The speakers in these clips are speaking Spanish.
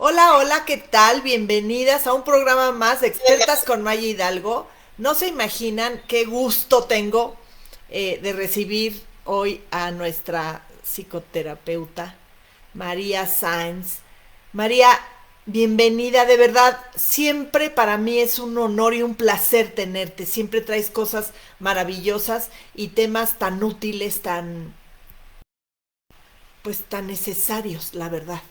Hola, hola, ¿qué tal? Bienvenidas a un programa más de Expertas con Maya Hidalgo. No se imaginan qué gusto tengo de recibir hoy a nuestra psicoterapeuta, María Sáenz. María, bienvenida, de verdad, siempre para mí es un honor y un placer tenerte. Siempre traes cosas maravillosas y temas tan útiles, pues tan necesarios, la verdad.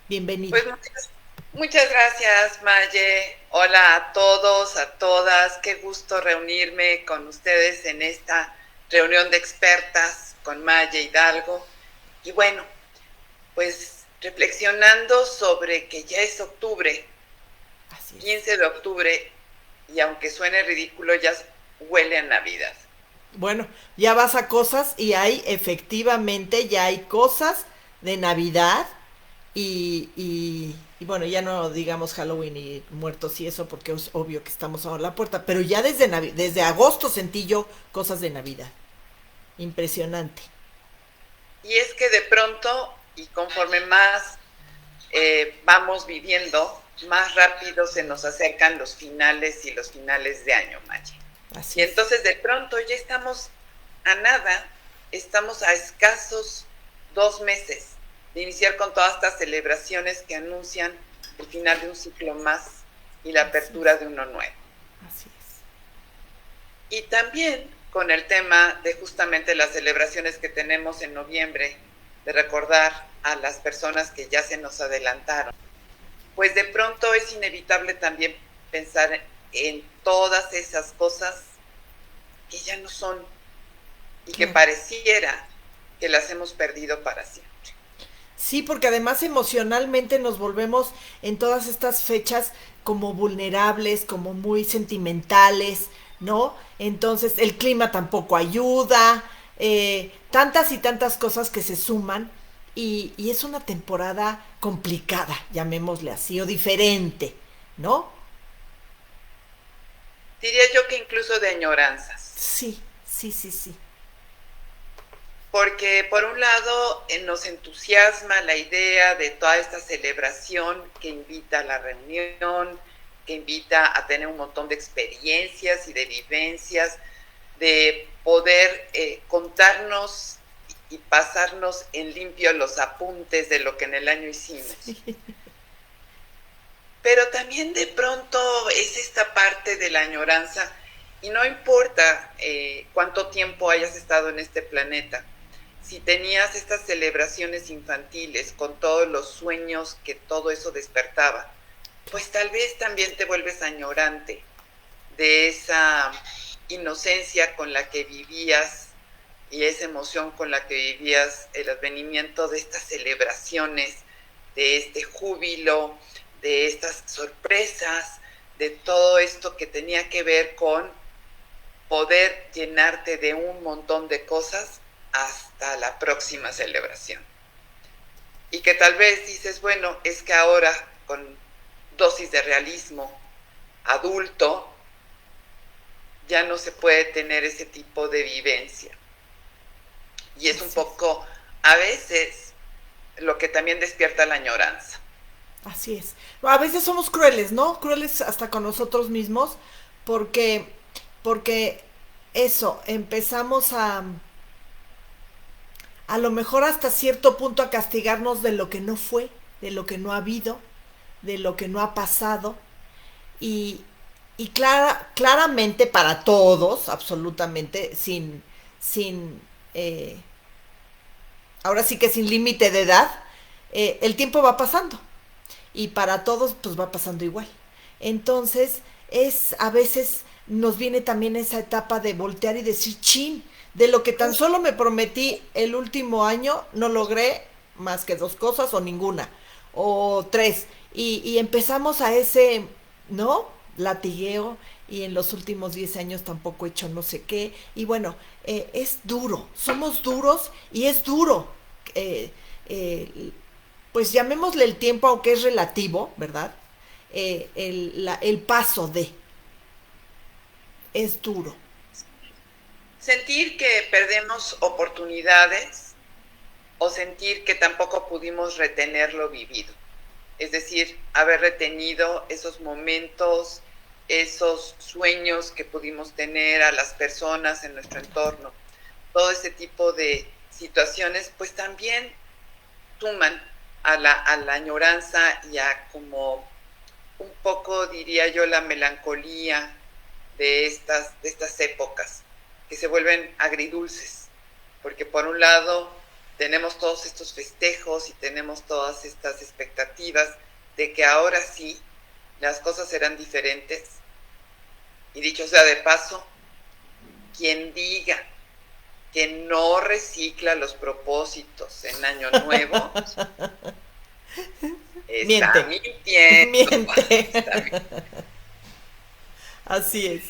Bienvenida. Pues muchas gracias, Maye. Hola a todos, a todas. Qué gusto reunirme con ustedes en esta reunión de expertas con Maye Hidalgo. Y bueno, pues reflexionando sobre que ya es octubre, Así es. 15 de octubre, y aunque suene ridículo, ya huele a Navidad. Bueno, ya vas a cosas y hay, efectivamente, ya hay cosas de Navidad y bueno, ya no digamos Halloween y muertos y eso porque es obvio que estamos ahora a la puerta, pero ya desde agosto sentí yo cosas de Navidad. Impresionante. Y es que de pronto, y conforme más vamos viviendo, más rápido se nos acercan los finales y los finales de año, Maye. Así Y es. entonces de pronto ya estamos a nada, estamos a escasos 2 meses de iniciar con todas estas celebraciones que anuncian el final de un ciclo más y la Así apertura es. de uno nuevo. Así es. Y también con el tema de justamente las celebraciones que tenemos en noviembre, de recordar a las personas que ya se nos adelantaron, pues de pronto es inevitable también pensar en todas esas cosas que ya no son y que Claro. pareciera que las hemos perdido para siempre. Sí, porque además emocionalmente nos volvemos en todas estas fechas como vulnerables, como muy sentimentales, ¿no? Entonces el clima tampoco ayuda, tantas y tantas cosas que se suman y es una temporada complicada, llamémosle así, o diferente, ¿no? Diría yo que incluso de añoranzas, Sí, sí, sí, sí. porque por un lado nos entusiasma la idea de toda esta celebración que invita a la reunión, que invita a tener un montón de experiencias y de vivencias, de poder contarnos y pasarnos en limpio los apuntes de lo que en el año hicimos. Pero también de pronto es esta parte de la añoranza, y no importa cuánto tiempo hayas estado en este planeta, si tenías estas celebraciones infantiles con todos los sueños que todo eso despertaba, pues tal vez también te vuelves añorante de esa inocencia con la que vivías y esa emoción con la que vivías el advenimiento de estas celebraciones, de este júbilo, de estas sorpresas, de todo esto que tenía que ver con poder llenarte de un montón de cosas hasta la próxima celebración. Y que tal vez dices, bueno, es que ahora con dosis de realismo adulto ya no se puede tener ese tipo de vivencia. Y es un Así es. poco, a veces, lo que también despierta la añoranza. Así es. A veces somos crueles, ¿no? Crueles hasta con nosotros mismos, porque, porque eso, empezamos a lo mejor hasta cierto punto a castigarnos de lo que no fue, de lo que no ha habido, de lo que no ha pasado. Y, claramente para todos, absolutamente, sin eh, ahora sí que sin límite de edad, el tiempo va pasando y para todos pues va pasando igual. Entonces es a veces nos viene también esa etapa de voltear y decir, chin, de lo que tan solo me prometí el último año, no logré más que dos cosas o ninguna, o tres. Y empezamos a ese, ¿no? Latigueo y en los últimos 10 años tampoco he hecho no sé qué. Y bueno, es duro, somos duros y es duro. Eh, eh, pues llamémosle el tiempo, aunque es relativo, ¿verdad? El paso de es duro. Sentir que perdemos oportunidades, o sentir que tampoco pudimos retener lo vivido. Es decir, haber retenido esos momentos, esos sueños que pudimos tener, a las personas en nuestro entorno. Todo ese tipo de situaciones pues también suman a la añoranza y a como un poco, diría yo, la melancolía de estas épocas, que se vuelven agridulces, porque por un lado tenemos todos estos festejos y tenemos todas estas expectativas de que ahora sí las cosas serán diferentes, y dicho sea de paso, quien diga que no recicla los propósitos en Año Nuevo está Miente. mintiendo. Miente. Está mintiendo. Así es.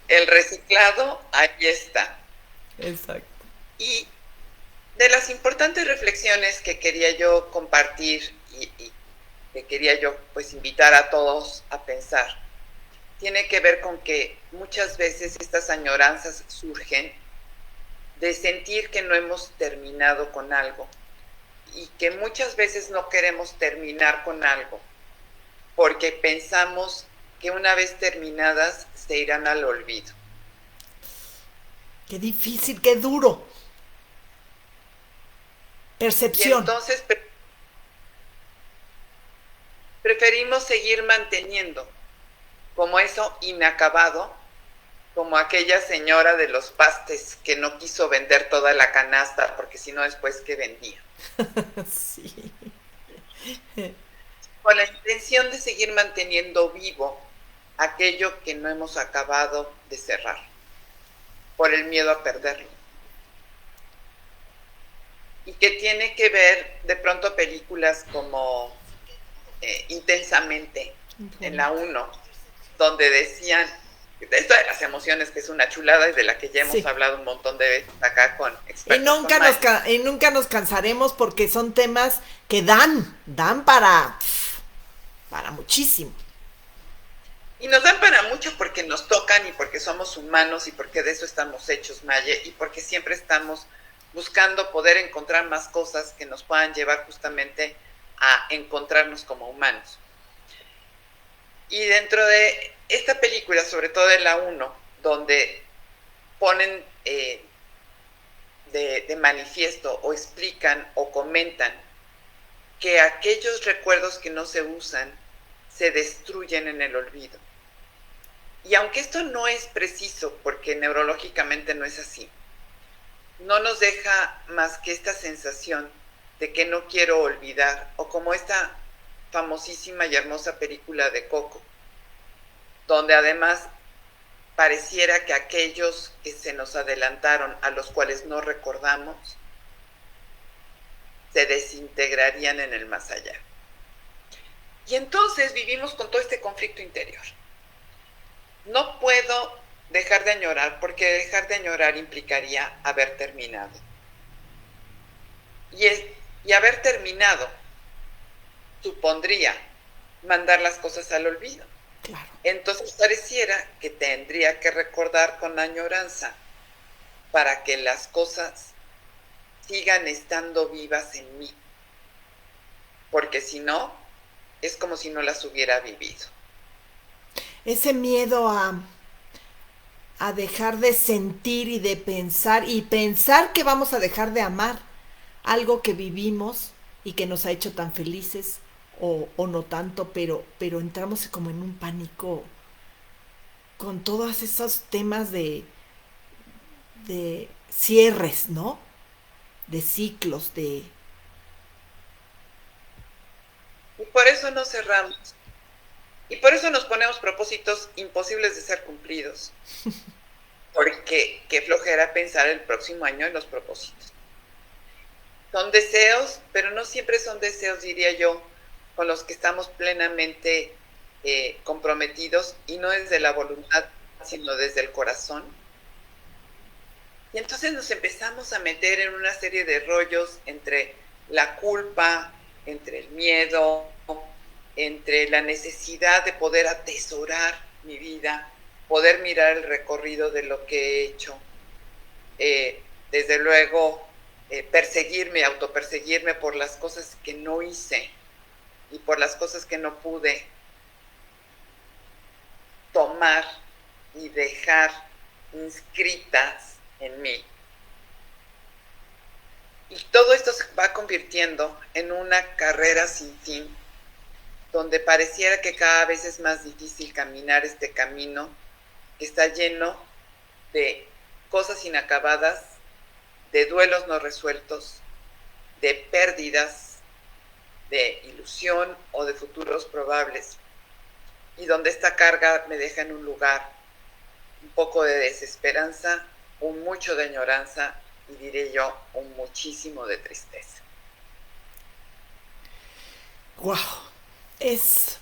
El reciclado ahí está. Exacto. Y de las importantes reflexiones que quería yo compartir y que quería yo pues invitar a todos a pensar, tiene que ver con que muchas veces estas añoranzas surgen de sentir que no hemos terminado con algo y que muchas veces no queremos terminar con algo porque pensamos que una vez terminadas se irán al olvido. Qué difícil, qué duro. Y Percepción. entonces preferimos seguir manteniendo como eso inacabado, como aquella señora de los pastes que no quiso vender toda la canasta porque si no después ¿qué vendía? Sí. Con la intención de seguir manteniendo vivo aquello que no hemos acabado de cerrar, por el miedo a perderlo. Y que tiene que ver de pronto películas como Intensamente, en la 1, donde decían, esto de las emociones que es una chulada y de la que ya hemos hablado un montón de veces acá con expertos. Y nunca nos cansaremos porque son temas que dan para muchísimo. Y nos dan para mucho porque nos tocan y porque somos humanos y porque de eso estamos hechos, Maye, y porque siempre estamos buscando poder encontrar más cosas que nos puedan llevar justamente a encontrarnos como humanos. Y dentro de esta película, sobre todo de la 1, donde ponen de manifiesto o explican o comentan que aquellos recuerdos que no se usan se destruyen en el olvido. Y aunque esto no es preciso, porque neurológicamente no es así, no nos deja más que esta sensación de que no quiero olvidar, o como esta famosísima y hermosa película de Coco, donde además pareciera que aquellos que se nos adelantaron, a los cuales no recordamos, se desintegrarían en el más allá. Y entonces vivimos con todo este conflicto interior. No puedo dejar de añorar, porque dejar de añorar implicaría haber terminado. Y haber terminado supondría mandar las cosas al olvido. Claro. Entonces pareciera que tendría que recordar con añoranza para que las cosas sigan estando vivas en mí. Porque si no, es como si no las hubiera vivido. Ese miedo a dejar de sentir y de pensar, y pensar que vamos a dejar de amar algo que vivimos y que nos ha hecho tan felices, o no tanto, pero entramos como en un pánico con todos esos temas de cierres, ¿no? De ciclos, de... Y por eso nos cerramos. Y por eso nos ponemos propósitos imposibles de ser cumplidos. Porque qué flojera pensar el próximo año en los propósitos. Son deseos, pero no siempre son deseos, diría yo, con los que estamos plenamente comprometidos, y no desde la voluntad, sino desde el corazón. Y entonces nos empezamos a meter en una serie de rollos entre la culpa, entre el miedo, entre la necesidad de poder atesorar mi vida, poder mirar el recorrido de lo que he hecho. Desde luego, perseguirme, autoperseguirme por las cosas que no hice y por las cosas que no pude tomar y dejar inscritas en mí. Y todo esto se va convirtiendo en una carrera sin fin, donde pareciera que cada vez es más difícil caminar este camino que está lleno de cosas inacabadas, de duelos no resueltos, de pérdidas, de ilusión o de futuros probables, y donde esta carga me deja en un lugar un poco de desesperanza, un mucho de añoranza y diré yo un muchísimo de tristeza. Wow, es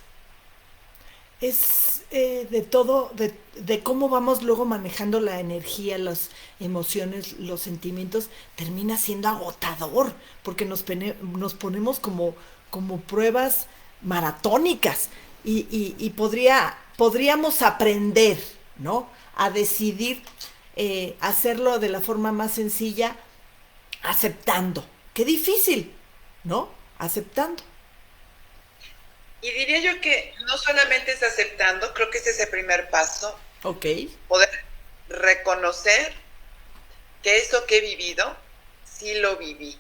de todo, de cómo vamos luego manejando la energía, las emociones, los sentimientos, termina siendo agotador, porque nos ponemos como pruebas maratónicas y podríamos aprender, ¿no? A decidir hacerlo de la forma más sencilla, aceptando. Qué difícil, ¿no? Aceptando. Y diría yo que no solamente es aceptando, creo que ese es el primer paso, Ok. poder reconocer que eso que he vivido, sí lo viví.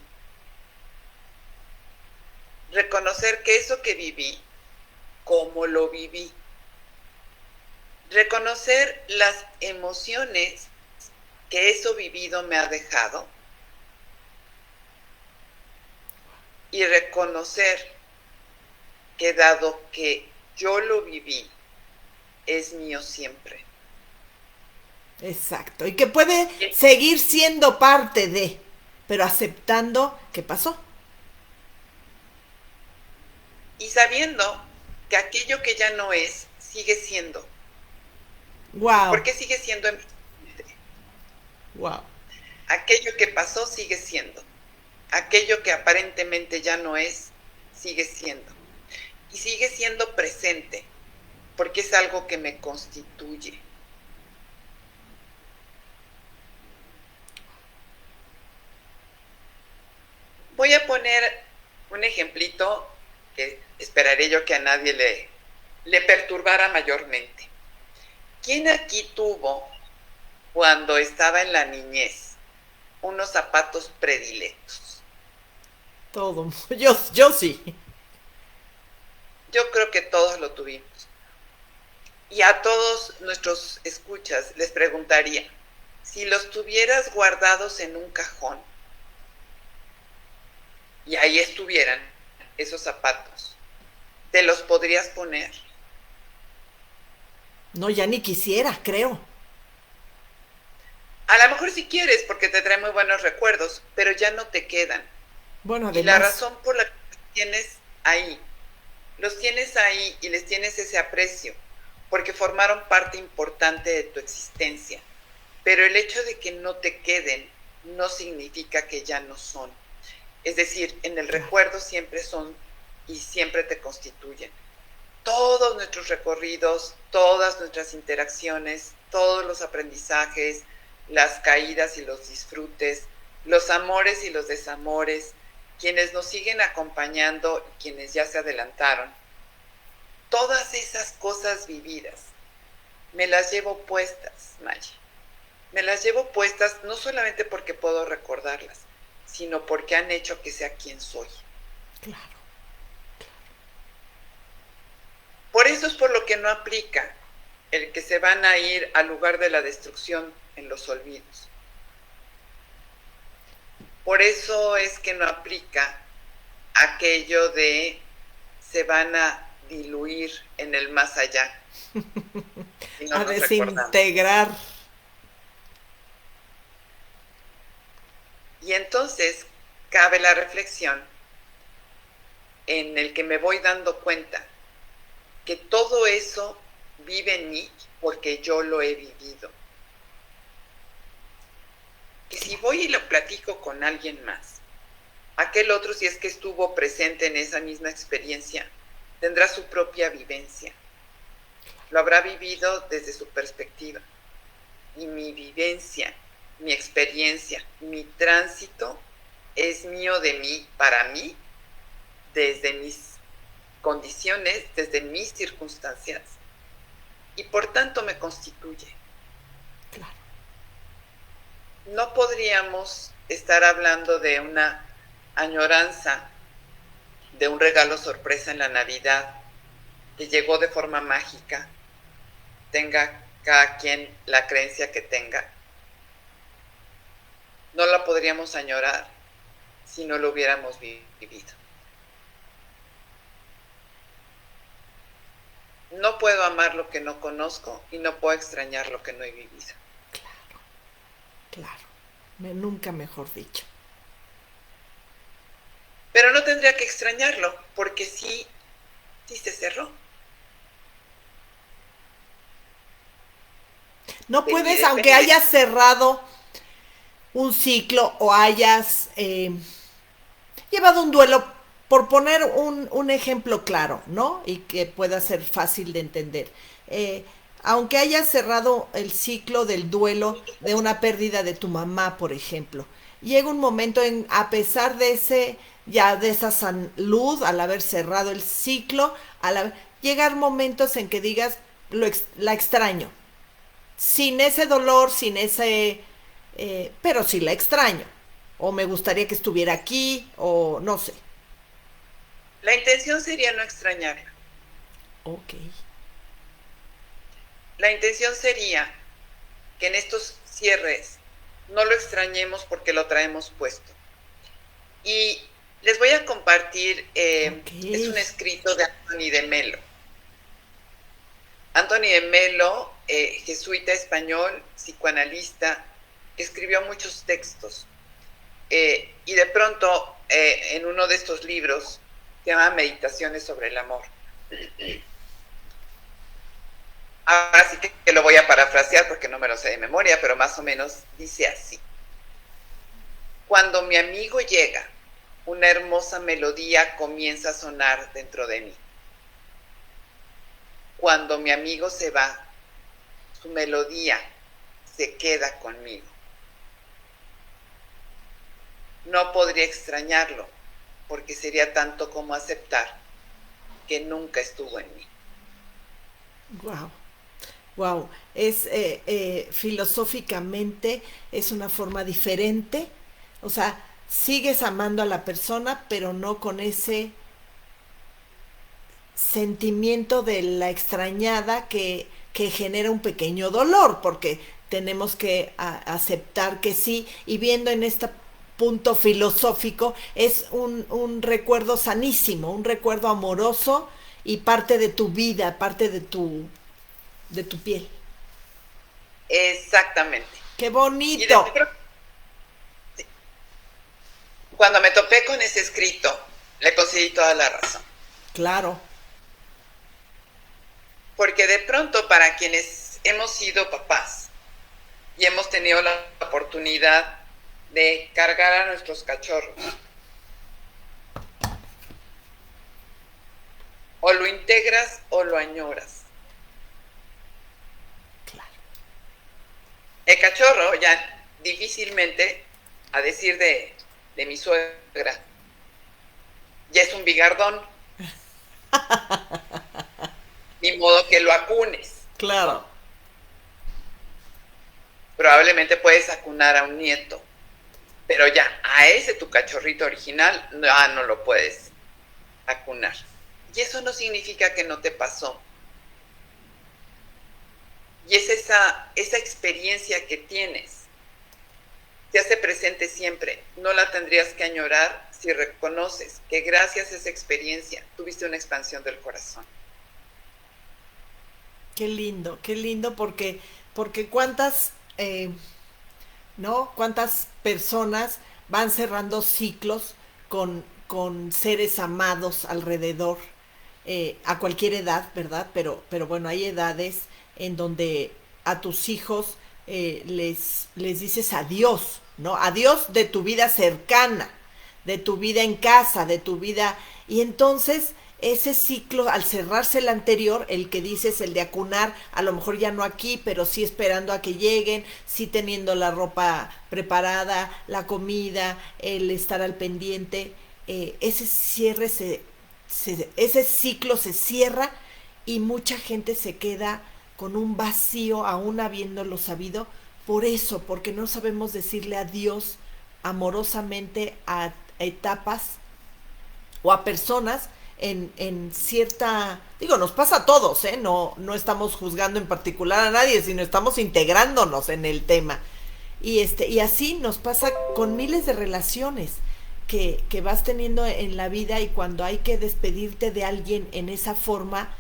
Reconocer que eso que viví, cómo lo viví. Reconocer las emociones que eso vivido me ha dejado. Y reconocer que dado que yo lo viví, es mío siempre. Exacto. Y que puede seguir siendo parte de, pero aceptando que pasó. Y sabiendo que aquello que ya no es, sigue siendo. Wow. ¿Por qué sigue siendo en mi mente? Wow. Aquello que pasó sigue siendo. Aquello que aparentemente ya no es, sigue siendo. Y sigue siendo presente, porque es algo que me constituye. Voy a poner un ejemplito que esperaré yo que a nadie le perturbara mayormente. ¿Quién aquí tuvo, cuando estaba en la niñez, unos zapatos predilectos? Todo. Yo sí. Yo creo que todos lo tuvimos. Y a todos nuestros escuchas les preguntaría, si los tuvieras guardados en un cajón y ahí estuvieran esos zapatos, ¿te los podrías poner? No, ya ni quisiera, creo. A lo mejor si quieres, porque te trae muy buenos recuerdos, pero ya no te quedan. Bueno, Y la además. razón por la que los tienes ahí y les tienes ese aprecio, porque formaron parte importante de tu existencia. Pero el hecho de que no te queden no significa que ya no son. Es decir, en el recuerdo siempre son y siempre te constituyen. Todos nuestros recorridos, todas nuestras interacciones, todos los aprendizajes, las caídas y los disfrutes, los amores y los desamores, quienes nos siguen acompañando y quienes ya se adelantaron, todas esas cosas vividas, me las llevo puestas, Maggie. Me las llevo puestas no solamente porque puedo recordarlas, sino porque han hecho que sea quien soy. Claro. Por eso es por lo que no aplica el que se van a ir al lugar de la destrucción en los olvidos. Por eso es que no aplica aquello de se van a diluir en el más allá. Y no a desintegrar. Recordamos. Y entonces cabe la reflexión en el que me voy dando cuenta que todo eso vive en mí porque yo lo he vivido. Que si voy y lo platico con alguien más, aquel otro, si es que estuvo presente en esa misma experiencia, tendrá su propia vivencia. Lo habrá vivido desde su perspectiva. Y mi vivencia, mi experiencia, mi tránsito es mío de mí, para mí, desde mis condiciones, desde mis circunstancias, y por tanto me constituye. Claro. No podríamos estar hablando de una añoranza, de un regalo sorpresa en la Navidad, que llegó de forma mágica, tenga cada quien la creencia que tenga. No la podríamos añorar si no lo hubiéramos vivido. No puedo amar lo que no conozco y no puedo extrañar lo que no he vivido. Claro, claro. Nunca mejor dicho. Pero no tendría que extrañarlo, porque sí se cerró. No puedes, aunque hayas cerrado un ciclo o hayas llevado un duelo, por poner un ejemplo claro, ¿no? Y que pueda ser fácil de entender. Aunque hayas cerrado el ciclo del duelo de una pérdida de tu mamá, por ejemplo, llega un momento en, a pesar de de esa salud, al haber cerrado el ciclo, llegar momentos en que digas, la extraño. Sin ese dolor, sin ese, pero sí la extraño. O me gustaría que estuviera aquí, o no sé. La intención sería no extrañarla. Ok. La intención sería que en estos cierres no lo extrañemos porque lo traemos puesto. Y les voy a compartir, es un escrito de Anthony de Melo. Anthony de Melo, jesuita español, psicoanalista, escribió muchos textos. Y de pronto, en uno de estos libros, se llama Meditaciones sobre el amor. Ahora sí que lo voy a parafrasear porque no me lo sé de memoria, pero más o menos dice así. Cuando mi amigo llega, una hermosa melodía comienza a sonar dentro de mí. Cuando mi amigo se va, su melodía se queda conmigo. No podría extrañarlo, porque sería tanto como aceptar que nunca estuvo en mí. Wow. Wow, es filosóficamente es una forma diferente, o sea, sigues amando a la persona, pero no con ese sentimiento de la extrañada que genera un pequeño dolor, porque tenemos que aceptar que sí, y viendo en este punto filosófico, es un recuerdo sanísimo, un recuerdo amoroso y parte de tu vida, parte de tu piel. Exactamente. ¡Qué bonito! Cuando me topé con ese escrito, le concedí toda la razón. Claro. Porque de pronto, para quienes hemos sido papás y hemos tenido la oportunidad de cargar a nuestros cachorros, o lo integras o lo añoras. Claro. El cachorro ya difícilmente, a decir de mi suegra, ya es un bigardón. Ni modo que lo acunes. Claro. Probablemente puedes acunar a un nieto, pero ya a ese tu cachorrito original no lo puedes acunar. Y eso no significa que no te pasó. Y es esa experiencia que tienes. Te hace presente siempre. No la tendrías que añorar si reconoces que gracias a esa experiencia tuviste una expansión del corazón. Qué lindo, porque cuántas, ¿no? Cuántas personas van cerrando ciclos con seres amados alrededor, a cualquier edad, ¿verdad? Pero bueno, hay edades en donde a tus hijos les dices adiós, ¿no? Adiós de tu vida cercana, de tu vida en casa, de tu vida. Y entonces ese ciclo, al cerrarse el anterior, el que dices, el de acunar, a lo mejor ya no aquí, pero sí esperando a que lleguen, sí teniendo la ropa preparada, la comida, el estar al pendiente, ese cierre ese ciclo se cierra y mucha gente se queda con un vacío aún habiéndolo sabido por eso, porque no sabemos decirle adiós amorosamente a etapas o a personas en cierta, digo, nos pasa a todos, ¿eh? No estamos juzgando en particular a nadie, sino estamos integrándonos en el tema. Y así nos pasa con miles de relaciones que vas teniendo en la vida, y cuando hay que despedirte de alguien en esa forma,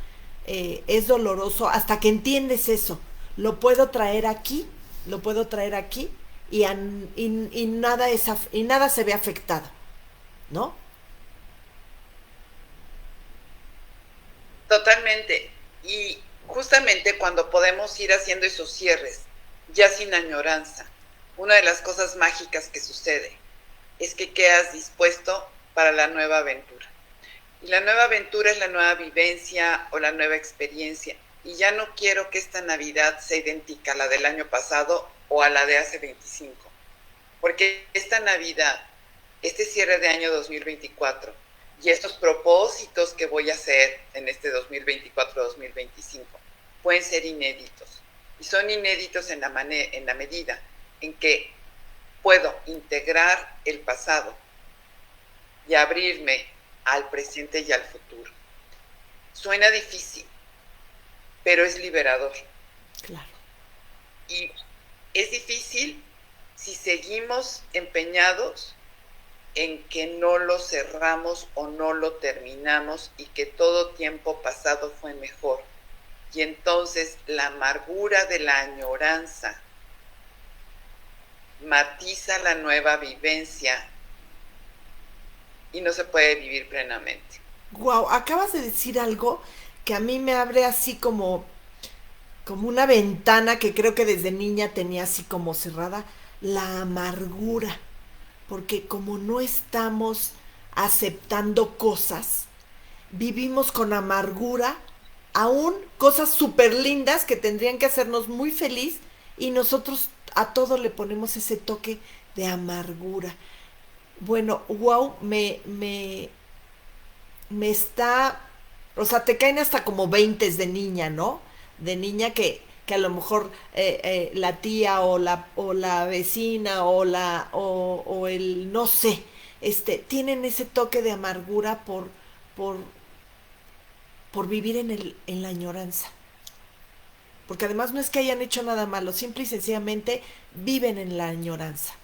es doloroso hasta que entiendes eso. Lo puedo traer aquí, lo puedo traer aquí, y nada, y nada se ve afectado, ¿no? Totalmente. Y justamente cuando podemos ir haciendo esos cierres, ya sin añoranza, una de las cosas mágicas que sucede es que quedas dispuesto para la nueva aventura. Y la nueva aventura es la nueva vivencia o la nueva experiencia. Y ya no quiero que esta Navidad sea idéntica a la del año pasado o a la de hace 25. Porque esta Navidad, este cierre de año 2024 y estos propósitos que voy a hacer en este 2024-2025 pueden ser inéditos. Y son inéditos en la medida en que puedo integrar el pasado y abrirme al presente y al futuro. Suena difícil, pero es liberador. Claro. Y es difícil si seguimos empeñados en que no lo cerramos o no lo terminamos y que todo tiempo pasado fue mejor. Y entonces la amargura de la añoranza matiza la nueva vivencia y no se puede vivir plenamente. Wow, acabas de decir algo que a mí me abre así como una ventana que creo que desde niña tenía así como cerrada, la amargura. Porque como no estamos aceptando cosas, vivimos con amargura, aún cosas súper lindas que tendrían que hacernos muy feliz, y nosotros a todo le ponemos ese toque de amargura. Bueno, wow, me está, o sea, te caen hasta como veintes de niña, ¿no? De niña que a lo mejor la tía o la vecina o el, no sé, tienen ese toque de amargura por, por vivir en la añoranza. Porque además no es que hayan hecho nada malo, simple y sencillamente viven en la añoranza.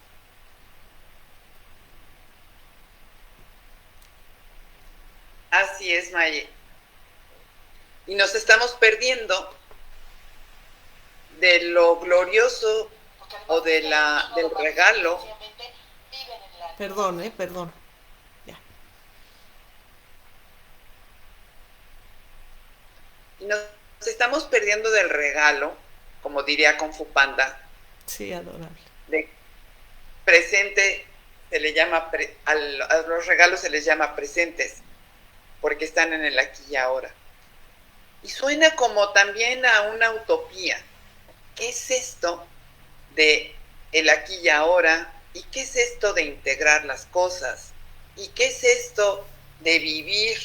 Así es, Maye. Y nos estamos perdiendo de lo glorioso o del regalo. Perdón, perdón. Ya. Y nos estamos perdiendo del regalo, como diría Kung Fu Panda. Sí, adorable. De presente se le llama, a los regalos se les llama presentes, porque están en el aquí y ahora. Y suena como también a una utopía. ¿Qué es esto de el aquí y ahora? ¿Y qué es esto de integrar las cosas? ¿Y qué es esto de vivir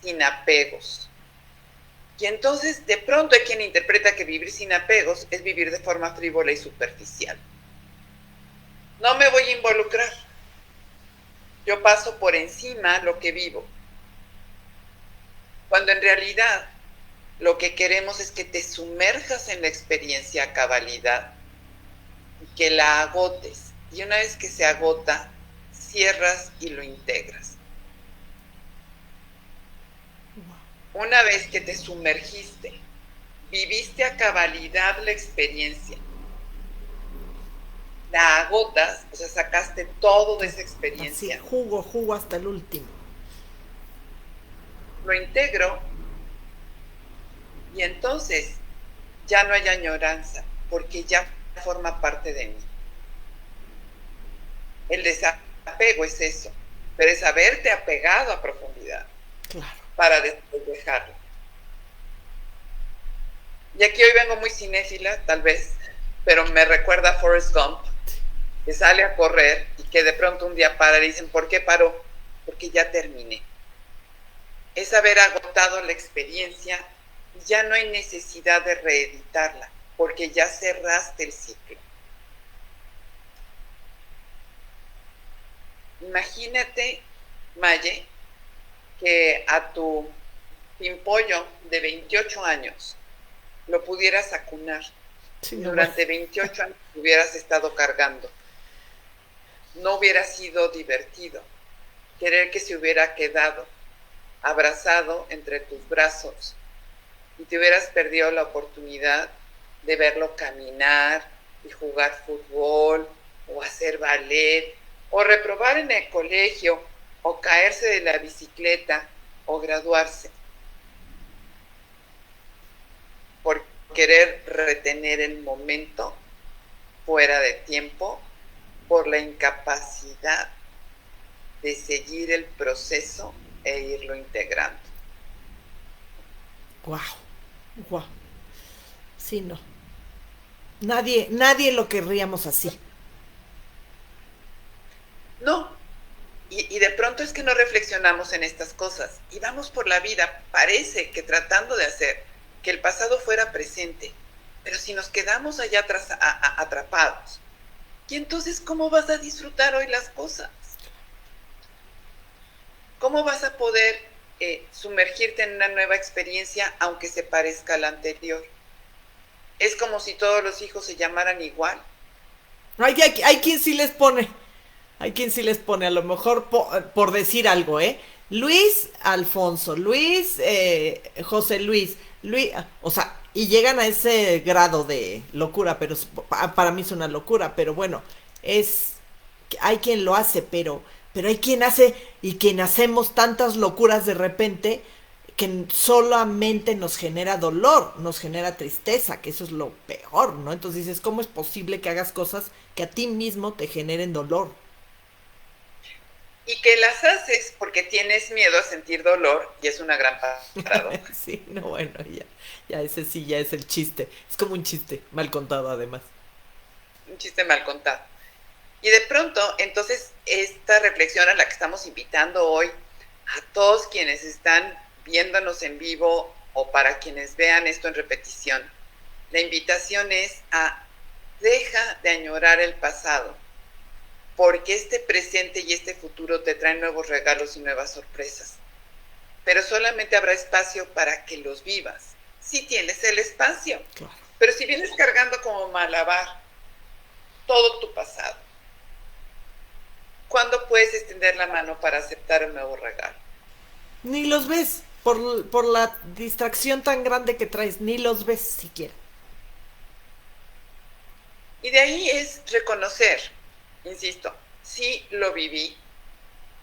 sin apegos? Y entonces de pronto hay quien interpreta que vivir sin apegos es vivir de forma frívola y superficial. No me voy a involucrar. Yo paso por encima lo que vivo. Cuando en realidad lo que queremos es que te sumerjas en la experiencia a cabalidad y que la agotes. Y una vez que se agota, cierras y lo integras. Una vez que te sumergiste, viviste a cabalidad la experiencia, la agotas, o sea, sacaste todo de esa experiencia. Así, jugo hasta el último. Lo integro y entonces ya no hay añoranza, porque ya forma parte de mí. El desapego es eso, pero es haberte apegado a profundidad. claro. para después dejarlo. Y aquí hoy vengo muy cinéfila, tal vez, pero me recuerda a Forrest Gump, que sale a correr y que de pronto un día para y dicen, ¿por qué paró? Porque ya terminé. Es haber agotado la experiencia y ya no hay necesidad de reeditarla, porque ya cerraste el ciclo. Imagínate, Maye, que a tu pimpollo de 28 años lo pudieras acunar Sí, y no, bueno. durante 28 años hubieras estado cargando. No hubiera sido divertido querer que se hubiera quedado abrazado entre tus brazos y te hubieras perdido la oportunidad de verlo caminar y jugar fútbol o hacer ballet o reprobar en el colegio o caerse de la bicicleta o graduarse por querer retener el momento fuera de tiempo por la incapacidad de seguir el proceso e irlo integrando. Wow, wow. Sí, no. Nadie lo querríamos así. No, y de pronto es que no reflexionamos en estas cosas y vamos por la vida, parece que tratando de hacer que el pasado fuera presente, pero si nos quedamos allá atrás atrapados, ¿y entonces cómo vas a disfrutar hoy las cosas? ¿Cómo vas a poder sumergirte en una nueva experiencia aunque se parezca a la anterior? Es como si todos los hijos se llamaran igual. Hay quien sí les pone. Hay quien sí les pone, a lo mejor por decir algo, ¿eh? Luis Alfonso, Luis José Luis, Luis, o sea, y llegan a ese grado de locura, pero para mí es una locura, pero bueno, es, hay quien lo hace, pero hay quien hace y quien hacemos tantas locuras de repente que solamente nos genera dolor, nos genera tristeza, que eso es lo peor, ¿no? Entonces dices, ¿cómo es posible que hagas cosas que a ti mismo te generen dolor? Y que las haces porque tienes miedo a sentir dolor y es una gran paradoja. Sí, no, bueno, ya ese sí, ya es el chiste. Es como un chiste, mal contado además. Un chiste mal contado. Y de pronto, entonces, esta reflexión a la que estamos invitando hoy a todos quienes están viéndonos en vivo o para quienes vean esto en repetición, la invitación es a deja de añorar el pasado, porque este presente y este futuro te traen nuevos regalos y nuevas sorpresas. Pero solamente habrá espacio para que los vivas. Si tienes el espacio. Claro. Pero si vienes cargando como malabar todo tu pasado, ¿cuándo puedes extender la mano para aceptar un nuevo regalo? Ni los ves, por la distracción tan grande que traes, ni los ves siquiera. Y de ahí es reconocer, insisto, sí lo viví,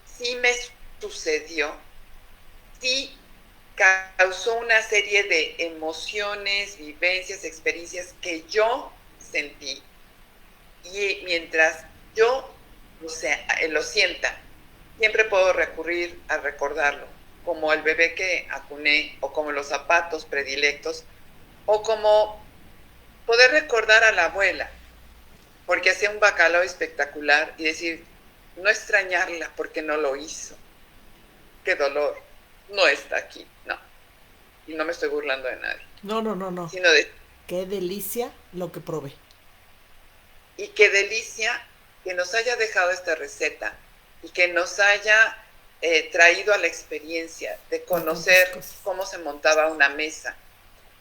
sí me sucedió, sí causó una serie de emociones, vivencias, experiencias que yo sentí. Y mientras yo lo sienta, siempre puedo recurrir a recordarlo, como el bebé que acuné, o como los zapatos predilectos, o como poder recordar a la abuela, porque hacía un bacalao espectacular y decir, no extrañarla porque no lo hizo. Qué dolor, no está aquí, no. Y no me estoy burlando de nadie. No, no, no, no. Sino de, Qué delicia lo que probé. y qué delicia que nos haya dejado esta receta y que nos haya traído a la experiencia de conocer cómo se montaba una mesa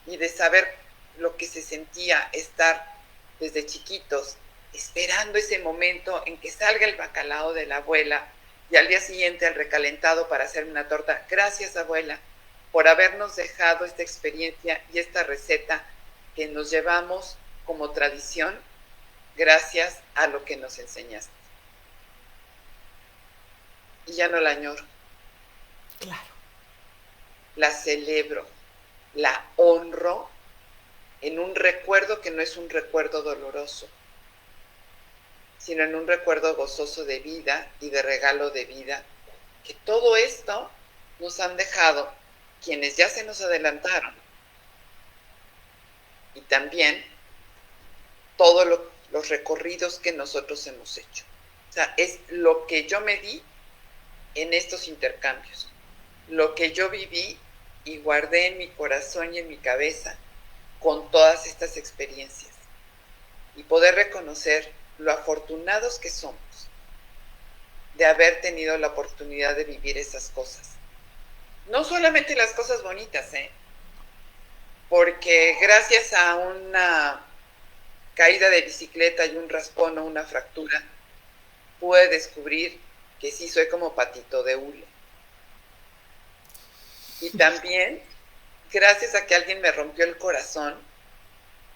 y de saber lo que se sentía estar desde chiquitos esperando ese momento en que salga el bacalao de la abuela y al día siguiente el recalentado para hacer una torta. Gracias, abuela, por habernos dejado esta experiencia y esta receta que nos llevamos como tradición gracias a lo que nos enseñaste. Y ya no la añoro. Claro. La celebro, la honro en un recuerdo que no es un recuerdo doloroso, sino en un recuerdo gozoso de vida y de regalo de vida, que todo esto nos han dejado quienes ya se nos adelantaron y también todos los recorridos que nosotros hemos hecho. O sea, es lo que yo me di en estos intercambios, lo que yo viví y guardé en mi corazón y en mi cabeza con todas estas experiencias, y poder reconocer lo afortunados que somos de haber tenido la oportunidad de vivir esas cosas. No solamente las cosas bonitas, porque gracias a una caída de bicicleta y un raspón o una fractura, pude descubrir que sí soy como patito de hule. Y también, gracias a que alguien me rompió el corazón,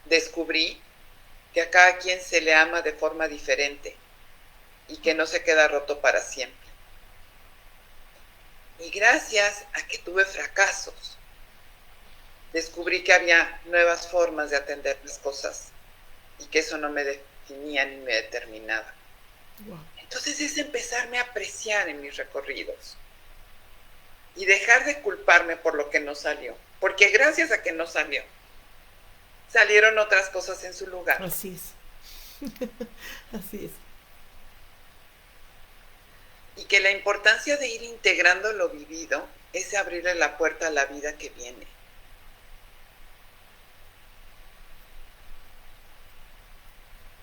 descubrí que a cada quien se le ama de forma diferente y que no se queda roto para siempre. Y gracias a que tuve fracasos, descubrí que había nuevas formas de atender las cosas y que eso no me definía ni me determinaba. Wow. Entonces es empezarme a apreciar en mis recorridos y dejar de culparme por lo que no salió, porque gracias a que no salió, salieron otras cosas en su lugar. Así es. Así es. Y que la importancia de ir integrando lo vivido es abrirle la puerta a la vida que viene.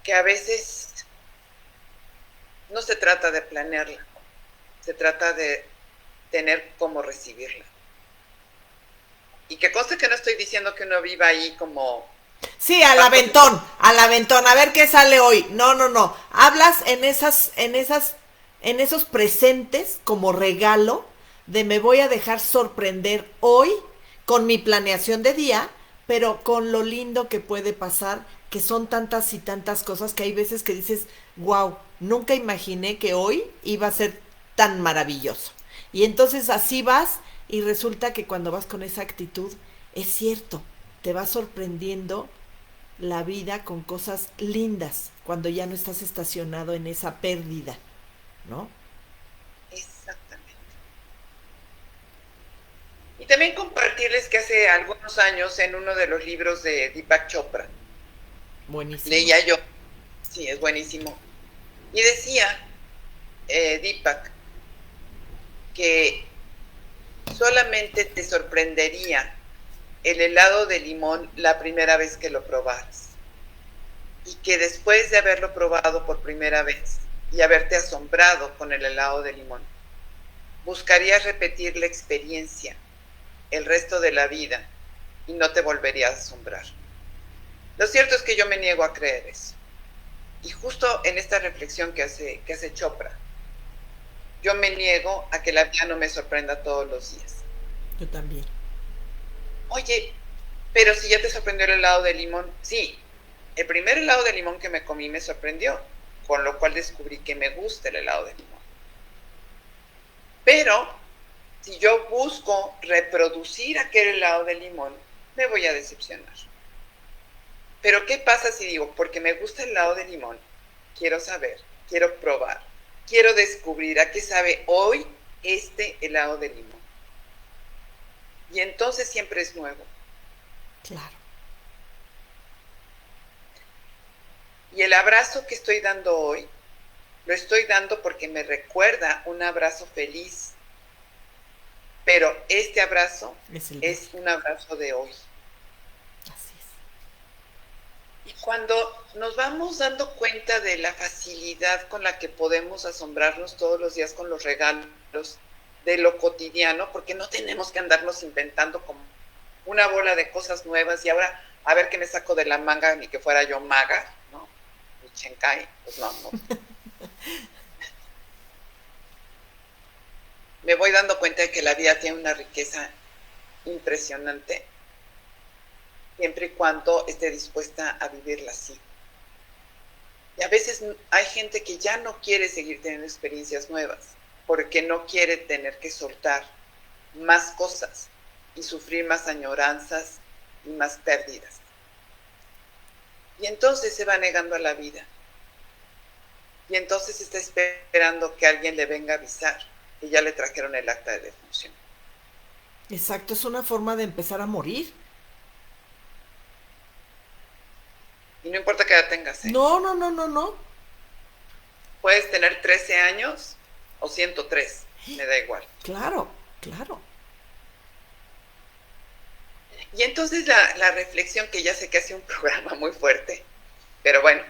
Que a veces no se trata de planearla, se trata de tener cómo recibirla. Y que conste que no estoy diciendo que uno viva ahí como... Sí, al aventón, a ver qué sale hoy. No. Hablas en esos presentes como regalo de me voy a dejar sorprender hoy con mi planeación de día, pero con lo lindo que puede pasar, que son tantas y tantas cosas que hay veces que dices, wow, nunca imaginé que hoy iba a ser tan maravilloso. Y entonces así vas y resulta que cuando vas con esa actitud, es cierto, te va sorprendiendo la vida con cosas lindas cuando ya no estás estacionado en esa pérdida, ¿no? Exactamente. Y también compartirles que hace algunos años en uno de los libros de Deepak Chopra, buenísimo, leía yo, sí, es buenísimo, y decía Deepak que solamente te sorprendería el helado de limón la primera vez que lo probaras, y que después de haberlo probado por primera vez y haberte asombrado con el helado de limón, buscarías repetir la experiencia el resto de la vida y no te volverías a asombrar. Lo cierto es que yo me niego a creer eso. Y justo en esta reflexión que hace Chopra, yo me niego a que la vida no me sorprenda todos los días. Yo también. Oye, pero si ya te sorprendió el helado de limón, sí, el primer helado de limón que me comí me sorprendió, con lo cual descubrí que me gusta el helado de limón. Pero si yo busco reproducir aquel helado de limón, me voy a decepcionar. Pero ¿qué pasa si digo, porque me gusta el helado de limón, quiero saber, quiero probar, quiero descubrir a qué sabe hoy este helado de limón? Y entonces siempre es nuevo. Claro. Y el abrazo que estoy dando hoy, lo estoy dando porque me recuerda un abrazo feliz. Pero este abrazo es un abrazo de hoy. Así es. Y cuando nos vamos dando cuenta de la facilidad con la que podemos asombrarnos todos los días con los regalos de lo cotidiano, porque no tenemos que andarnos inventando como una bola de cosas nuevas y ahora a ver qué me saco de la manga, ni que fuera yo maga, ¿no? Mi Chenkai, pues no. Me voy dando cuenta de que la vida tiene una riqueza impresionante, siempre y cuando esté dispuesta a vivirla así. Y a veces hay gente que ya no quiere seguir teniendo experiencias nuevas, porque no quiere tener que soltar más cosas y sufrir más añoranzas y más pérdidas. Y entonces se va negando a la vida. Y entonces está esperando que alguien le venga a avisar que ya le trajeron el acta de defunción. Exacto, es una forma de empezar a morir. Y no importa qué edad tengas, ¿eh? No, no, no, no, no. Puedes tener 13 años o 103, me da igual. Claro, claro. Y entonces la reflexión, que ya sé que hace un programa muy fuerte, pero bueno,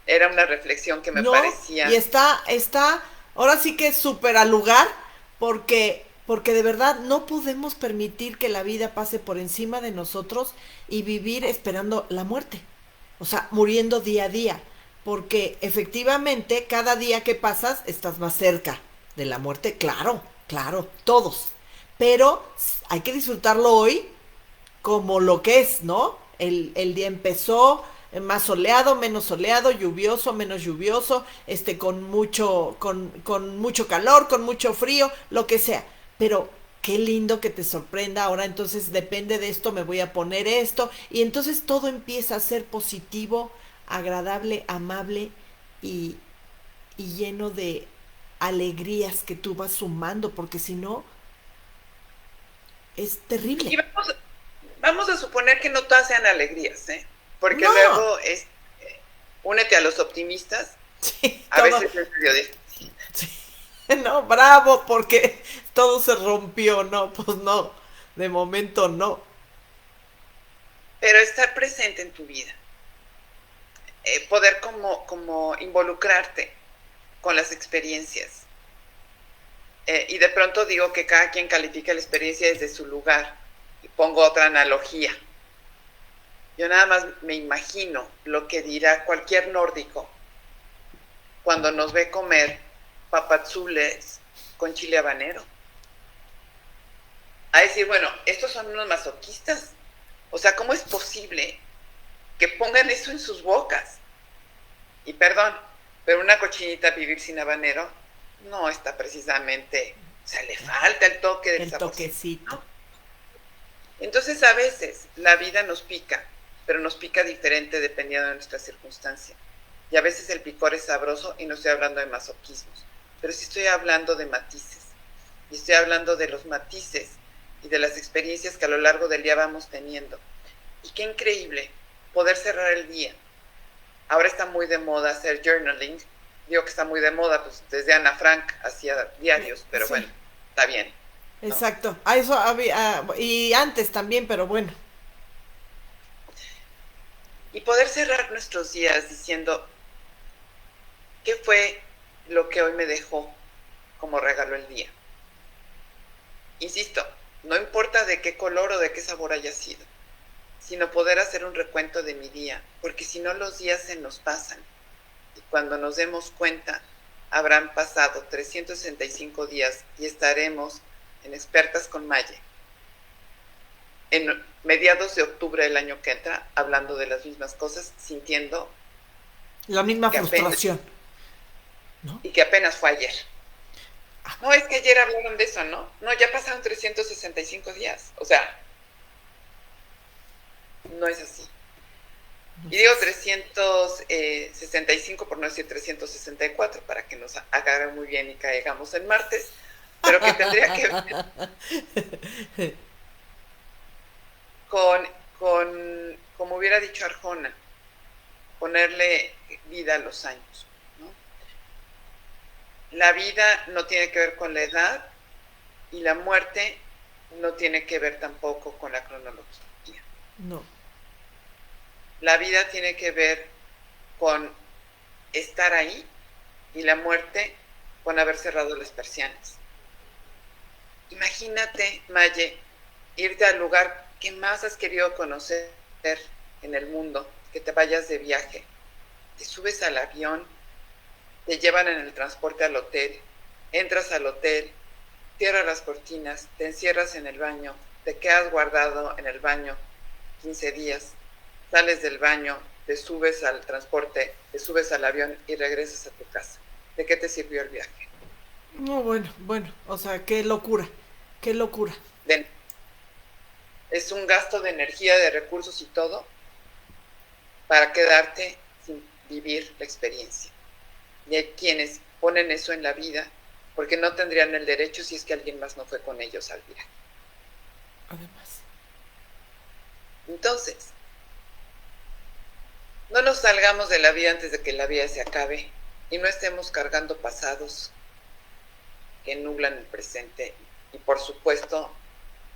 era una reflexión que me No, y parecía. está, ahora sí que es súper al lugar, porque de verdad no podemos permitir que la vida pase por encima de nosotros y vivir esperando la muerte. O sea, muriendo día a día. Porque efectivamente, cada día que pasas, estás más cerca de la muerte. Claro, claro, todos. Pero hay que disfrutarlo hoy como lo que es, ¿no? El día empezó más soleado, menos soleado, lluvioso, menos lluvioso, con mucho calor, con mucho frío, lo que sea. Pero qué lindo que te sorprenda. Ahora entonces depende de esto, me voy a poner esto. Y entonces todo empieza a ser positivo, agradable, amable y, y lleno de alegrías que tú vas sumando, porque si no, es terrible. Y vamos a suponer que no todas sean alegrías, ¿eh? Porque No, luego únete a los optimistas, sí, a todo, veces es medio difícil. sí. No, bravo, porque todo se rompió, no, pues no, de momento no. Pero estar presente en tu vida, poder como involucrarte con las experiencias. Y de pronto digo que cada quien califica la experiencia desde su lugar. Y pongo otra analogía. Yo nada más me imagino lo que dirá cualquier nórdico cuando nos ve comer papazules con chile habanero. A decir, bueno, estos son unos masoquistas. O sea, ¿cómo es posible que pongan eso en sus bocas? Y perdón, pero una cochinita vivir sin habanero no está precisamente, o sea, le falta el toque del El saborcito, toquecito. ¿no? Entonces a veces la vida nos pica, pero nos pica diferente dependiendo de nuestra circunstancia. Y a veces el picor es sabroso y no estoy hablando de masoquismos, pero sí estoy hablando de matices. Y estoy hablando de los matices y de las experiencias que a lo largo del día vamos teniendo. Y qué increíble poder cerrar el día. Ahora está muy de moda hacer journaling. Digo que está muy de moda, pues desde Ana Frank hacía diarios, pero Sí, bueno, está bien, ¿no? exacto. A eso había, y antes también, pero bueno. Y poder cerrar nuestros días diciendo, ¿qué fue lo que hoy me dejó como regalo el día? Insisto, no importa de qué color o de qué sabor haya sido, sino poder hacer un recuento de mi día, porque si no los días se nos pasan. Y cuando nos demos cuenta, habrán pasado 365 días y estaremos en Expertas con Maye, en mediados de octubre del año que entra, hablando de las mismas cosas, sintiendo La misma que apenas, frustración, ¿no? y que apenas fue ayer. No, es que ayer hablaron de eso, ¿no? No, ya pasaron 365 días. O sea, no es así. Y digo 365 por no decir 364, para que nos agarre muy bien y caigamos en martes, pero que tendría que ver con, como hubiera dicho Arjona, ponerle vida a los años, ¿no? La vida no tiene que ver con la edad y la muerte no tiene que ver tampoco con la cronología. No. La vida tiene que ver con estar ahí y la muerte con haber cerrado las persianas. Imagínate, Maye, irte al lugar que más has querido conocer en el mundo, que te vayas de viaje, te subes al avión, te llevan en el transporte al hotel, entras al hotel, cierras las cortinas, te encierras en el baño, te quedas guardado en el baño 15 días, sales del baño, te subes al transporte, te subes al avión y regresas a tu casa. ¿De qué te sirvió el viaje? No, bueno, bueno, o sea, qué locura, qué locura. De, es un gasto de energía, de recursos y todo para quedarte sin vivir la experiencia. Y hay quienes ponen eso en la vida porque no tendrían el derecho si es que alguien más no fue con ellos al viaje. Además. Entonces, no nos salgamos de la vida antes de que la vida se acabe y no estemos cargando pasados que nublan el presente y por supuesto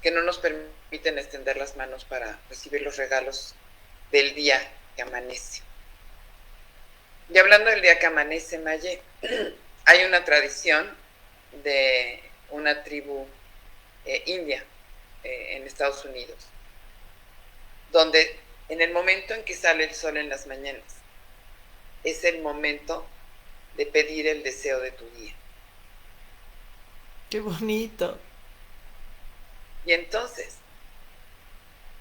que no nos permiten extender las manos para recibir los regalos del día que amanece. Y hablando del día que amanece, Maye, hay una tradición de una tribu india en Estados Unidos, donde en el momento en que sale el sol en las mañanas, es el momento de pedir el deseo de tu día. Qué bonito. Y entonces,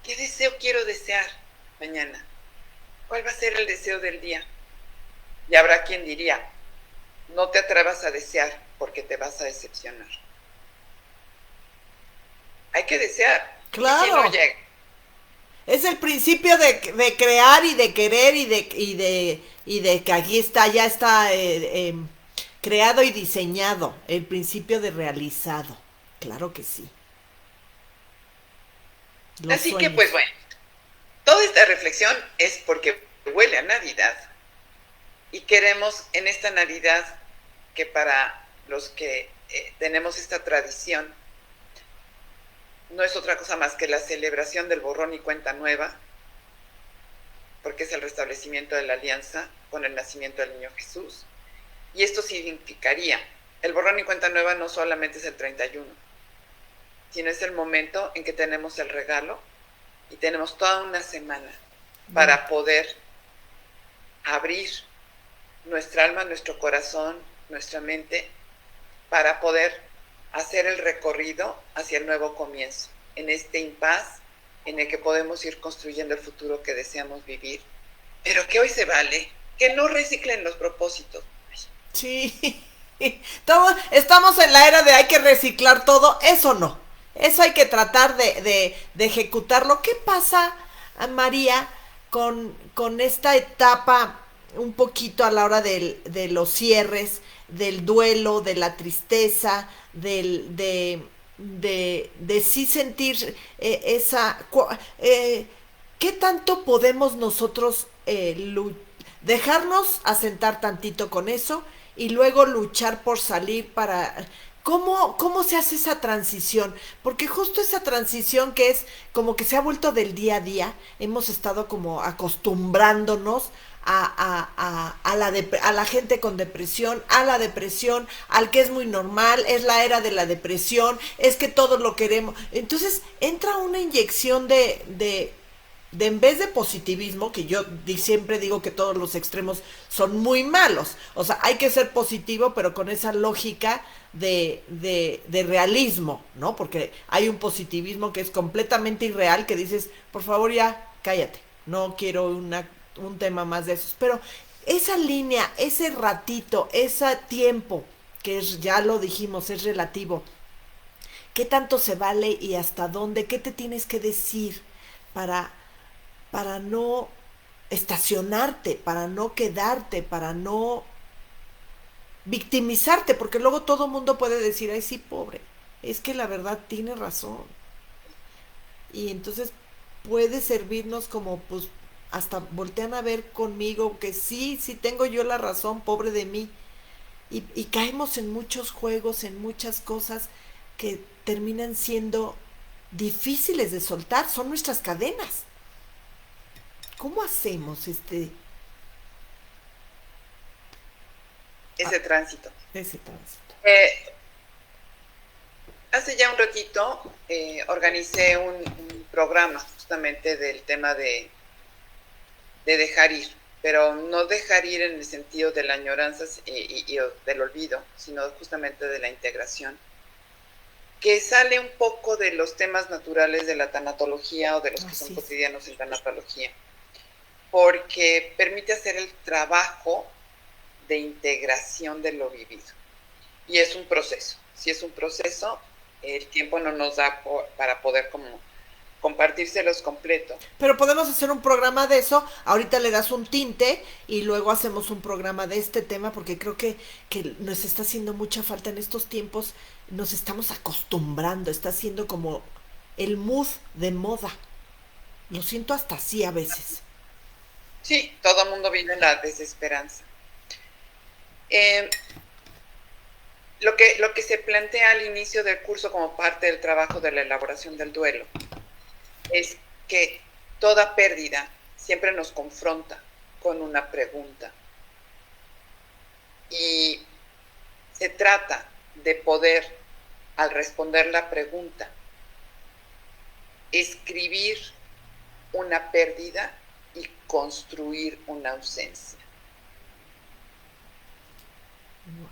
¿qué deseo quiero desear mañana? ¿Cuál va a ser el deseo del día? Y habrá quien diría, no te atrevas a desear porque te vas a decepcionar. Hay que desear. Claro. Y si no llega. Es el principio de crear y de querer y de que aquí está, ya está creado y diseñado. El principio de realizado. Claro que sí. Los Así sueños. Que pues bueno, toda esta reflexión es porque huele a Navidad. Y queremos en esta Navidad que para los que tenemos esta tradición, no es otra cosa más que la celebración del borrón y cuenta nueva, porque es el restablecimiento de la alianza con el nacimiento del niño Jesús. Y esto significaría, el borrón y cuenta nueva no solamente es el 31, sino es el momento en que tenemos el regalo y tenemos toda una semana para poder abrir nuestra alma, nuestro corazón, nuestra mente, para poder hacer el recorrido hacia el nuevo comienzo, en este impas en el que podemos ir construyendo el futuro que deseamos vivir, pero que hoy se vale, que no reciclen los propósitos. Sí, estamos en la era de hay que reciclar todo, eso no, eso hay que tratar de ejecutarlo. ¿Qué pasa, María, con esta etapa un poquito a la hora de los cierres, del duelo, de la tristeza, de sí sentir esa... ¿Qué tanto podemos nosotros dejarnos asentar tantito con eso y luego luchar por salir para... ¿Cómo se hace esa transición? Porque justo esa transición que es como que se ha vuelto del día a día, hemos estado como acostumbrándonos a la gente con depresión, a la depresión, al que es muy normal, es la era de la depresión, es que todos lo queremos. Entonces entra una inyección de en vez de positivismo, que yo siempre digo que todos los extremos son muy malos, o sea, hay que ser positivo, pero con esa lógica de realismo, ¿no? Porque hay un positivismo que es completamente irreal, que dices, por favor ya, cállate, no quiero un tema más de esos, pero esa línea, ese ratito, ese tiempo, que es, ya lo dijimos, es relativo, ¿qué tanto se vale y hasta dónde? ¿Qué te tienes que decir para no estacionarte, para no quedarte, para no victimizarte? Porque luego todo mundo puede decir, ay sí, pobre, es que la verdad tiene razón. Y entonces puede servirnos como, pues, hasta voltean a ver conmigo que sí tengo yo la razón, pobre de mí. Y caemos en muchos juegos, en muchas cosas que terminan siendo difíciles de soltar, son nuestras cadenas. ¿Cómo hacemos ese tránsito? Ese tránsito. Hace ya un ratito organicé un programa justamente del tema de dejar ir, pero no dejar ir en el sentido de la añoranza y del olvido, sino justamente de la integración, que sale un poco de los temas naturales de la tanatología o de los que son cotidianos en tanatología, porque permite hacer el trabajo de integración de lo vivido. Y es un proceso. Si es un proceso, el tiempo no nos da para poder como compartírselos completo. Pero podemos hacer un programa de eso, ahorita le das un tinte y luego hacemos un programa de este tema, porque creo que nos está haciendo mucha falta en estos tiempos, nos estamos acostumbrando, está siendo como el mood de moda. Lo siento hasta así a veces. Sí, todo el mundo vive en la desesperanza. Eh, lo que se plantea al inicio del curso como parte del trabajo de la elaboración del duelo es que toda pérdida siempre nos confronta con una pregunta. Y se trata de poder, al responder la pregunta, escribir una pérdida y construir una ausencia. Wow,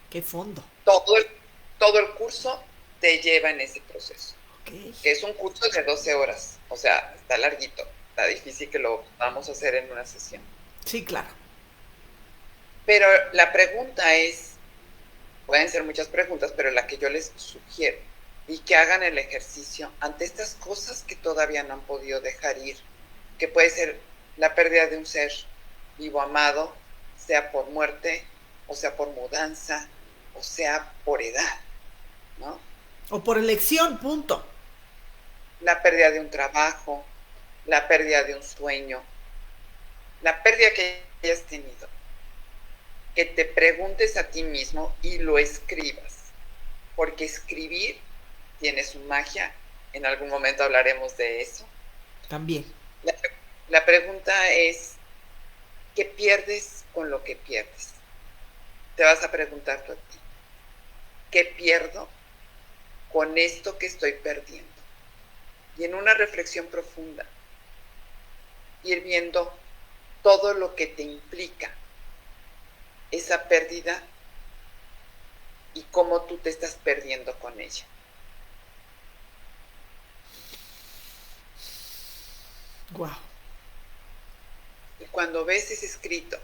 qué fondo. Todo el curso te lleva en ese proceso. Okay. Que es un curso de 12 horas. O sea, está larguito. Está difícil que lo vamos a hacer en una sesión. Sí, claro. Pero la pregunta es, pueden ser muchas preguntas, pero la que yo les sugiero, y que hagan el ejercicio ante estas cosas que todavía no han podido dejar ir, que puede ser la pérdida de un ser vivo amado, sea por muerte, o sea por mudanza, o sea por edad, ¿no? O por elección, punto. La pérdida de un trabajo, la pérdida de un sueño, la pérdida que hayas tenido. Que te preguntes a ti mismo y lo escribas, porque escribir tiene su magia. En algún momento hablaremos de eso. También. La pregunta es, ¿qué pierdes con lo que pierdes? Te vas a preguntar tú a ti, ¿qué pierdo con esto que estoy perdiendo? Y en una reflexión profunda, ir viendo todo lo que te implica esa pérdida y cómo tú te estás perdiendo con ella. Wow. Y cuando ves ese escrito,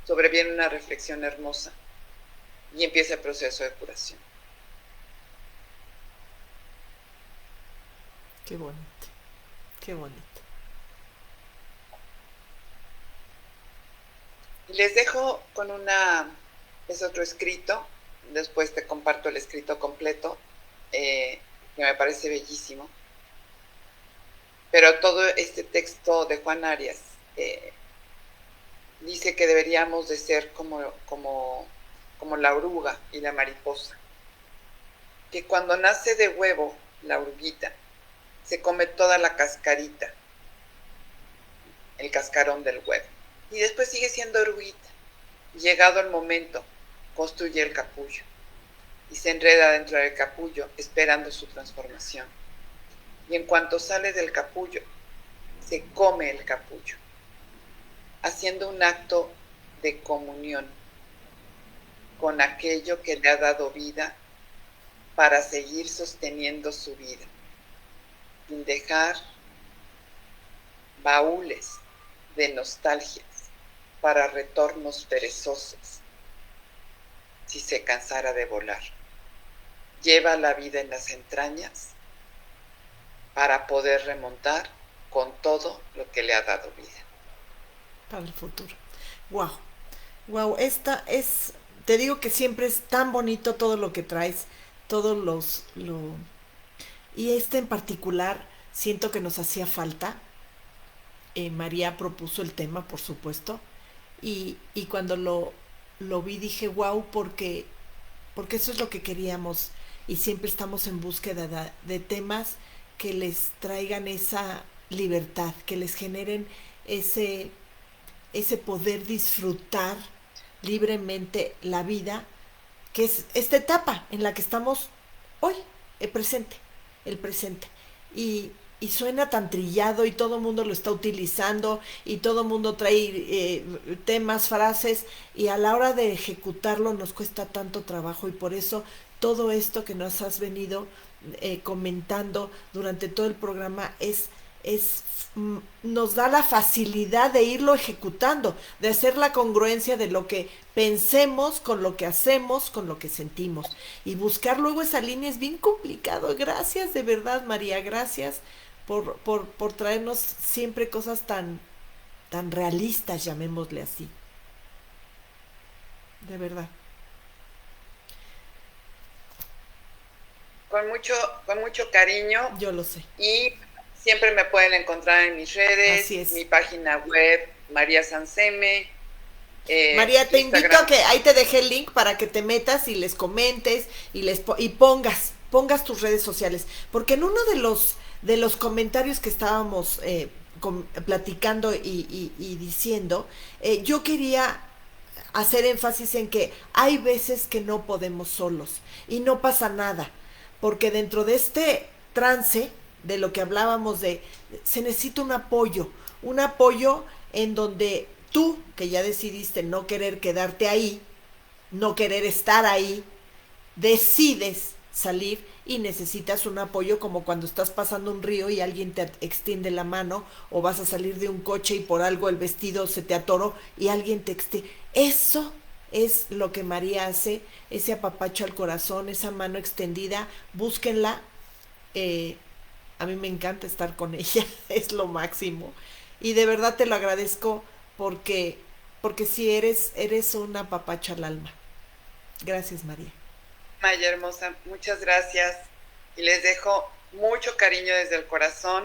sobreviene una reflexión hermosa y empieza el proceso de curación. Qué bonito. Qué bonito. Y les dejo con es otro escrito, después te comparto el escrito completo, que me parece bellísimo. Pero todo este texto de Juan Arias dice que deberíamos de ser como la oruga y la mariposa. Que cuando nace de huevo la oruguita, se come toda la cascarita, el cascarón del huevo. Y después sigue siendo oruguita. Llegado el momento, construye el capullo. Y se enreda dentro del capullo, esperando su transformación. Y en cuanto sale del capullo, se come el capullo, haciendo un acto de comunión con aquello que le ha dado vida para seguir sosteniendo su vida, sin dejar baúles de nostalgias para retornos perezosos si se cansara de volar. Lleva la vida en las entrañas para poder remontar con todo lo que le ha dado vida. Para el futuro. Wow. Wow, te digo que siempre es tan bonito todo lo que traes, todos y en particular siento que nos hacía falta. María propuso el tema, por supuesto, y cuando lo vi dije, wow, porque eso es lo que queríamos y siempre estamos en búsqueda de temas que les traigan esa libertad, que les generen ese poder disfrutar libremente la vida, que es esta etapa en la que estamos hoy, el presente. Y suena tan trillado y todo el mundo lo está utilizando y todo el mundo trae temas, frases y a la hora de ejecutarlo nos cuesta tanto trabajo y por eso todo esto que nos has venido comentando durante todo el programa nos da la facilidad de irlo ejecutando, de hacer la congruencia de lo que pensemos con lo que hacemos, con lo que sentimos. Y buscar luego esa línea es bien complicado. Gracias de verdad, María, gracias por traernos siempre cosas tan realistas, llamémosle así. De verdad. con mucho cariño. Yo lo sé. Y siempre me pueden encontrar en mis redes, Así es. mi página web, María Sanseme. María, te Instagram. invito a que ahí te dejé el link para que te metas y les comentes y pongas tus redes sociales, porque en uno de los comentarios que estábamos platicando y diciendo, yo quería hacer énfasis en que hay veces que no podemos solos y no pasa nada, porque dentro de este trance de lo que hablábamos se necesita un apoyo en donde tú, que ya decidiste no querer quedarte ahí, no querer estar ahí, decides salir y necesitas un apoyo, como cuando estás pasando un río y alguien te extiende la mano, o vas a salir de un coche y por algo el vestido se te atoró y alguien te extiende. Eso es lo que María hace, ese apapacho al corazón, esa mano extendida, búsquenla. A mí me encanta estar con ella, es lo máximo. Y de verdad te lo agradezco porque, porque sí eres una apapacho al alma. Gracias, María. Maya hermosa, muchas gracias. Y les dejo mucho cariño desde el corazón.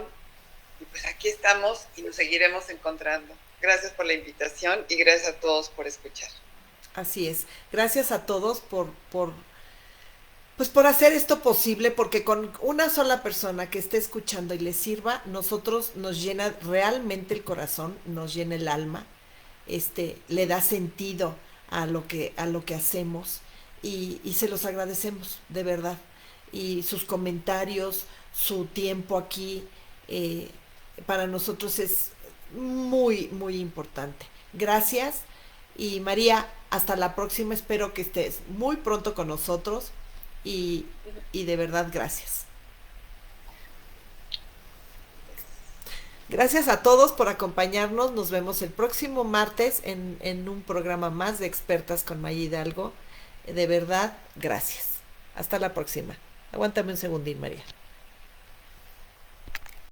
Y pues aquí estamos y nos seguiremos encontrando. Gracias por la invitación y gracias a todos por escuchar. Así es. Gracias a todos pues por hacer esto posible, porque con una sola persona que esté escuchando y le sirva, nosotros nos llena realmente el corazón, nos llena el alma, le da sentido a lo que hacemos y se los agradecemos, de verdad. Y sus comentarios, su tiempo aquí, para nosotros es muy, muy importante. Gracias. Y María, hasta la próxima. Espero que estés muy pronto con nosotros. Y de verdad, gracias. Gracias a todos por acompañarnos. Nos vemos el próximo martes en un programa más de Expertas con Maya Hidalgo. De verdad, gracias. Hasta la próxima. Aguántame un segundín, María.